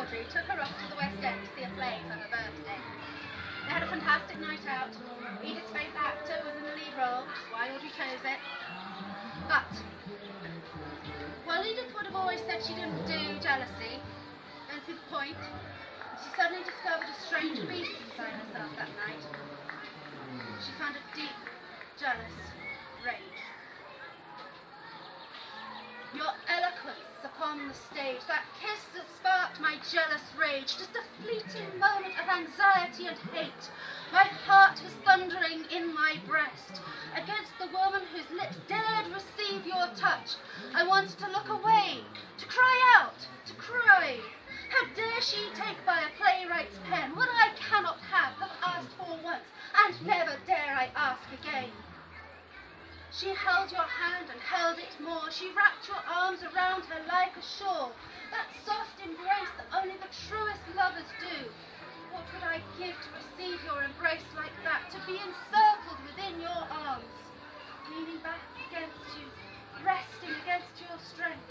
Audrey took her off to the West End to see a play for her birthday. They had a fantastic night out. Edith's favourite actor was in the lead role, which is why Audrey chose it. But while Edith would have always said she didn't do jealousy, and to the point, she suddenly discovered a strange beast inside herself that night. She found a deep, jealous rage. Your eloquence upon the stage, that kiss that sparked my jealous rage, just a fleeting moment of anxiety and hate. My heart was thundering in my breast against the woman whose lips dared receive your touch. I wanted to look away, to cry out, to cry. How dare she take by a playwright's pen what I cannot have asked for once, and never dare I ask again. She held your hand and held it more. She wrapped your arms around her like a shawl. That soft embrace that only the truest lovers do. What would I give to receive your embrace like that, to be encircled within your arms, leaning back against you, resting against your strength.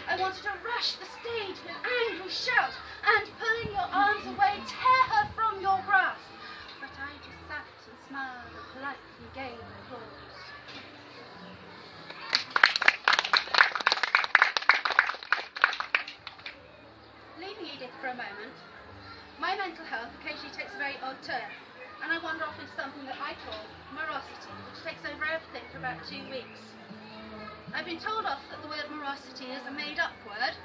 I wanted to rush the stage with angry shout and, pulling your arms away, tear her from your grasp. But I just sat and smiled and politely gave applause. Leaving Edith for a moment, my mental health occasionally takes a very odd turn, and I wander off into something that I call morosity, which takes over everything for about 2 weeks. I've been told off that the word morosity is a made-up word.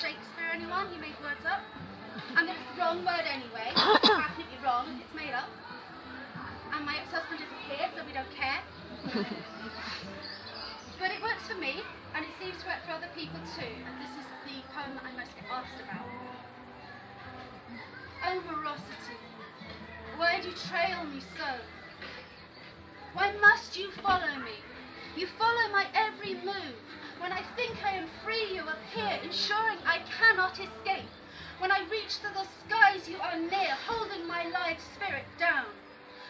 Shakespeare, anyone? He made words up? And that it's the wrong word anyway. It's definitely wrong. It's made up. And my ex-husband disappeared, so we don't care. But it works for me, and it seems to work for other people too. And this is the poem that I must get asked about. Oh, morosity, why do you trail me so? Why must you follow me? You follow my every move. When I think I am free, you appear, ensuring I cannot escape. When I reach to the skies, you are near, holding my live spirit down.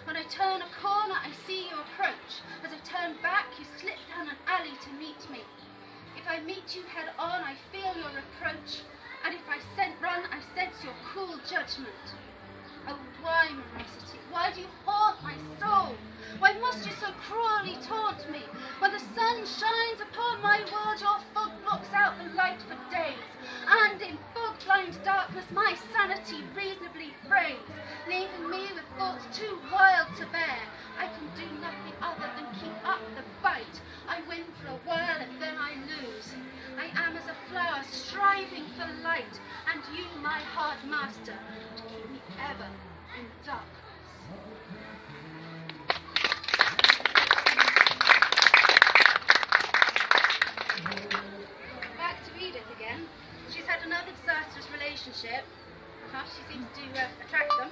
When I turn a corner, I see you approach. As I turn back, you slip down an alley to meet me. If I meet you head on, I feel your reproach. And if I run, I sense your cool judgment. Oh, why, morosity? Why do you haunt my soul? Why must you so cruelly taunt me? When the sun shines upon my world, your fog blocks out the light for days. And in fog-blind darkness, my sanity reasonably frays, leaving me with thoughts too wild to bear. I can do nothing other than keep up the fight. I win for a while and then I lose. I am as a flower striving for light, and you, my hard master, to keep me ever in darkness. Back to Edith again. She's had another disastrous relationship. She seems to attract them.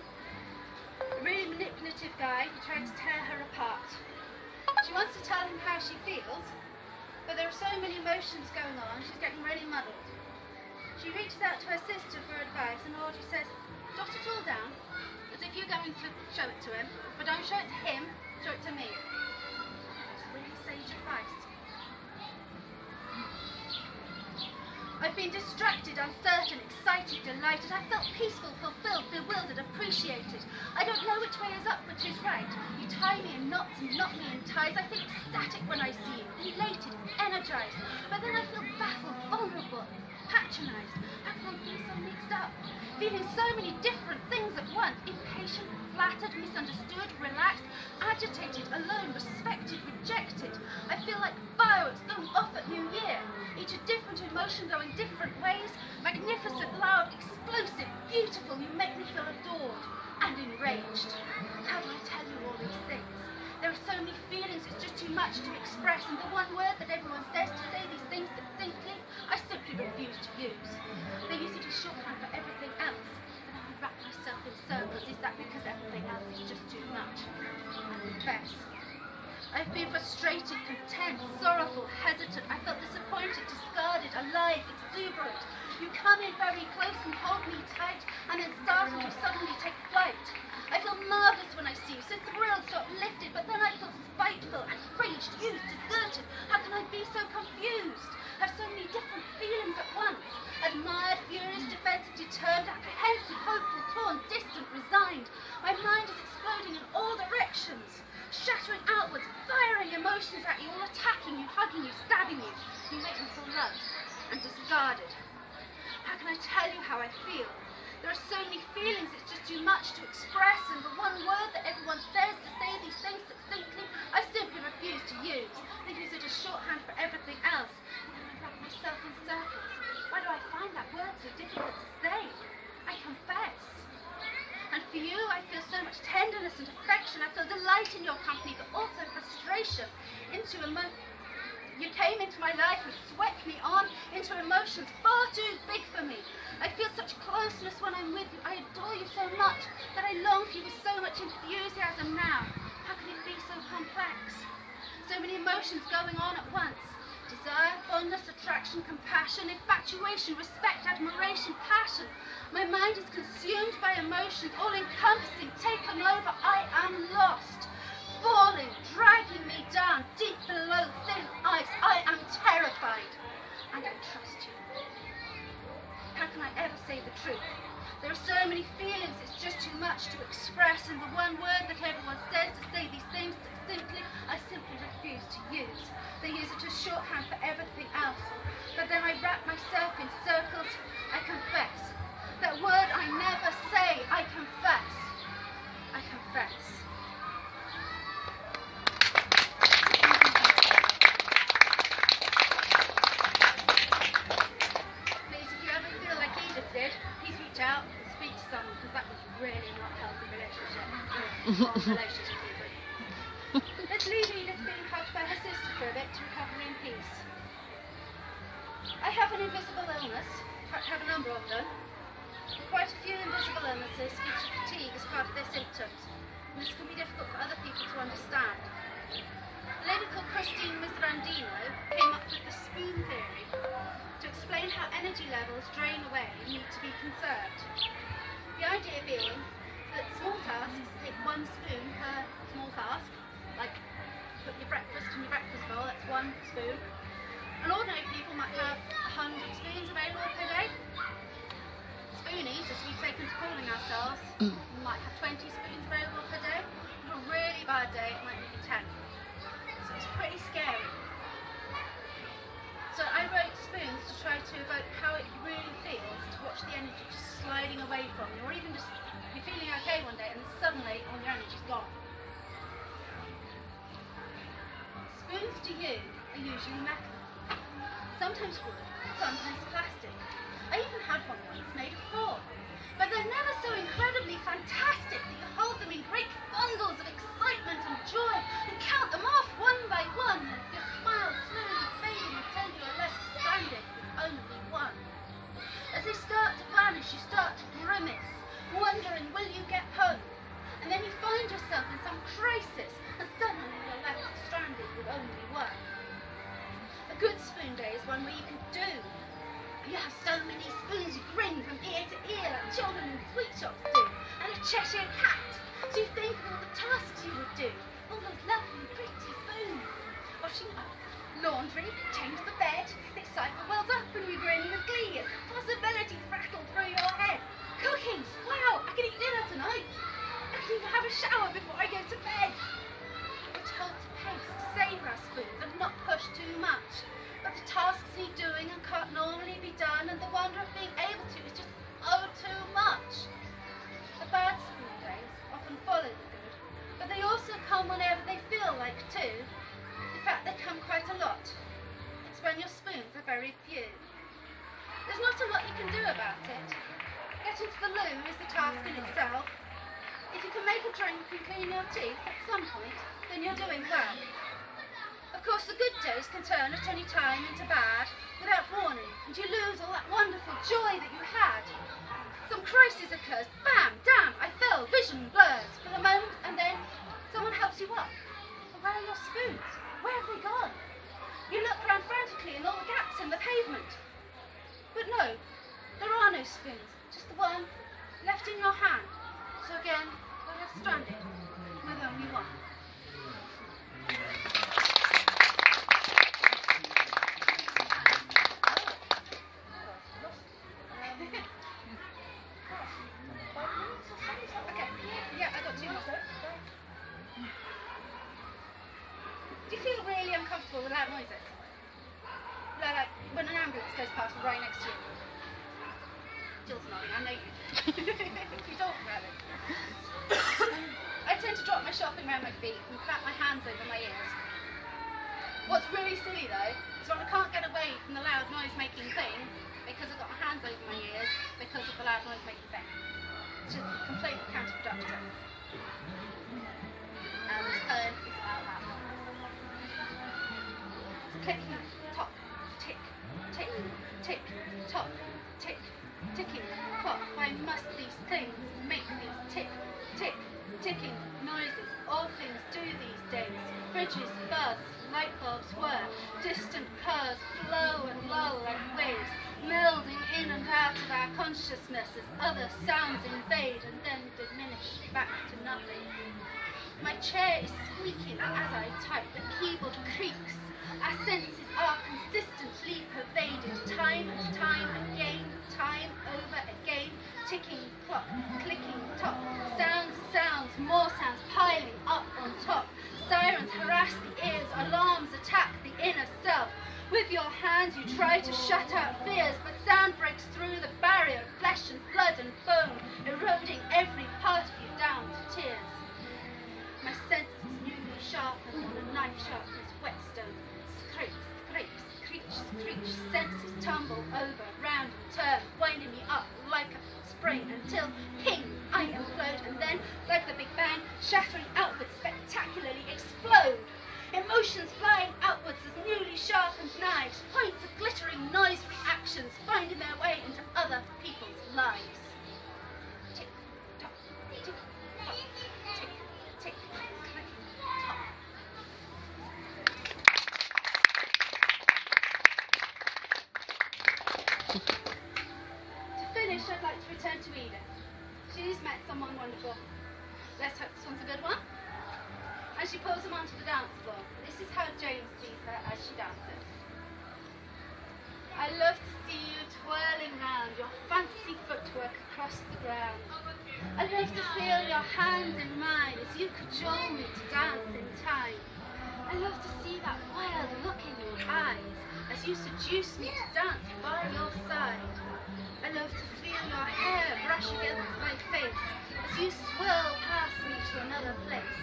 A really manipulative guy who tried to tear her apart. She wants to tell him how she feels, but there are so many emotions going on, she's getting really muddled. She reaches out to her sister for advice, and Audrey says, jot it all down, as if you're going to show it to him, but don't show it to him, show it to me. It's really sage advice. I've been distracted, uncertain, excited, delighted. I felt peaceful, fulfilled, bewildered, appreciated. I don't know which way is up, which is right. You tie me in knots and knot me in ties. I feel ecstatic when I see you, elated, energized. But then I feel baffled, vulnerable, patronized. How can I be so mixed up? Feeling so many different things at once. Impatient, flattered, misunderstood, relaxed, agitated, alone, respected, rejected. I feel like fireworks going off at New Year. Each a different emotion going different ways. Magnificent, loud, explosive, beautiful. You make me feel adored and enraged. How do I tell you all these things? There are so many feelings, it's just too much to express. And the one word that everyone says to say these things succinctly, I simply refuse to use. They use it as shorthand for everything else. And I wrap myself in circles. Is that because everything else is just too much? I confess. I've been frustrated, content, sorrowful, hesitant. I felt disappointed, discarded, alive, exuberant. You come in very close and hold me tight, and then startle you suddenly take flight. I feel marvelous when I see you, since the world so uplifted, but then I feel spiteful, outraged, used, deserted. How can I be so confused? Have so many different feelings at once. Admired, furious, defensive, determined, apprehensive, hopeful, torn, distant, resigned. My mind is exploding in all directions, shattering outwards, firing emotions at you, all attacking you, hugging you, stabbing you. You make me feel loved and discarded. How can I tell you how I feel? There are so many feelings, it's just too much to express, and the one word that everyone says to say these things succinctly, I simply refuse to use. They use it as shorthand for everything else. And then I wrap myself in circles. Why do I find that word so difficult to say? I confess. And for you, I feel so much tenderness and affection. I feel delight in your company, but also frustration. You came into my life and swept me on into emotions far too big for me. I feel such closeness when I'm with you. I adore you so much that I long for you with so much enthusiasm now. How can it be so complex? So many emotions going on at once. Desire, fondness, attraction, compassion, infatuation, respect, admiration, passion. My mind is consumed by emotions, all-encompassing, taken over. I am lost. Falling, dragging me down, deep below thin ice. I am terrified. And I trust you. How can I ever say the truth? There are so many feelings, it's just too much to express, and the one word that everyone says to say these things succinctly, I simply refuse to use. They use it as shorthand for everything else. But then I wrap myself in circles. I confess. That word I never say, I confess. I confess. Out and speak to someone, because that was really not a healthy relationship. Let's leave Edith being hugged by her sister for a bit to recover in peace. I have an invisible illness. In fact, I have a number of them. Quite a few invisible illnesses feature fatigue as part of their symptoms, and this can be difficult for other people to understand. A lady called Christine Misrandino came up with the spoon theory to explain how energy levels drain away and need to be conserved. The idea being that small tasks take one spoon per small task, like put your breakfast in your breakfast bowl, that's one spoon. And ordinary people might have 100 spoons available per day. Spoonies, as we've taken to calling ourselves, might have 20 spoons available per day. On a really bad day, it might be 10. So it's pretty scary. So I wrote spoons to try to evoke how it really feels to watch the energy just sliding away from you, or even just you're feeling okay one day and suddenly all your energy's gone. Spoons to you are usually metal, sometimes wood, sometimes plastic. I even had one once made of cork, but they're never so incredibly fantastic that you hold them in great bundles of excitement and joy and count them off one by one, and your smile slowly fading until you are left stranded with only one. As they start to vanish, you start to grimace, wondering, will you get home? And then you find yourself in some crisis, and suddenly you're left stranded with only one. A good spoon day is one where you can do. You have so many spoons, you grin from ear to ear like children in sweet shops do, and a Cheshire cat. So you think of all the tasks you would do, all those lovely, pretty spoons. Washing up, laundry, change the bed, the excitement wells up and you grin with glee as possibilities rattle through your head. Cooking, wow, I can eat dinner tonight. I can even have a shower before I go to bed. We're told to pace, to savour our spoons and not push too much. But the tasks need doing and can't normally be done, and the wonder of being able to is just too much. The bad spoon days often follow the good, but they also come whenever they feel like to. In fact, they come quite a lot. It's when your spoons are very few. There's not a lot you can do about it. Getting to the loo is the task in itself. If you can make a drink and clean your teeth at some point, then you're doing well. Of course, the good days can turn at any time into bad without warning, and you lose all that wonderful joy that you had. Some crisis occurs, bam, damn, I fell, vision blurs for the moment, and then someone helps you up. But where are your spoons? Where have they gone? You look around frantically in all the gaps in the pavement. But no, there are no spoons, just the one left in your hand. So again, we're left stranded with only one. noises. Like when an ambulance goes past right next to you. Jill's nodding, I know you. You talk about it. I tend to drop my shopping around my feet and clap my hands over my ears. What's really silly though, is when I can't get away from the loud noise-making thing because I've got my hands over my ears because of the loud noise-making thing. Which is completely counterproductive. And this poem is about that. Clicking, tock, tick, tick, tick, tock, tick, ticking, clock. Why must these things make these tick, tick, ticking noises? All things do these days. Bridges buzz, light bulbs whir, distant curs flow and lull like waves, melding in and out of our consciousness as other sounds invade and then diminish back to nothing. My chair is squeaking as I type, the keyboard creaks. Our senses are consistently pervaded, time and time again, time over again. Ticking clock, clicking tock, sounds, more sounds piling up on top. Sirens harass the ears, alarms attack the inner self. With your hands you try to shut out fears, but sound breaks through the barrier, flesh and blood and bone, eroding every part of you down to tears. My senses newly sharpened on a knife sharpens whetstone. Scrape, scrape, screech, screech, senses tumble over, round and turn, winding me up like a spring until ping, I implode, and then, like the Big Bang, shattering outwards, spectacularly explode. Emotions flying outwards as newly sharpened knives, points of glittering noise reactions finding their way into other people's lives. Tick, tock, tick, tock, tick, tick, click, tock. To finish, I'd like to return to Edith. She's met someone wonderful. Let's hope this one's a good one. And she pulls him onto the dance floor. This is how James sees her as she dances. I love to see you twirling round, your fancy footwork across the ground. I love to feel your hands in mine as you cajole me to dance in time. I love to see that wild look in your eyes as you seduce me to dance by your side. I love to feel your hair brush against my face as you swirl past me to another place.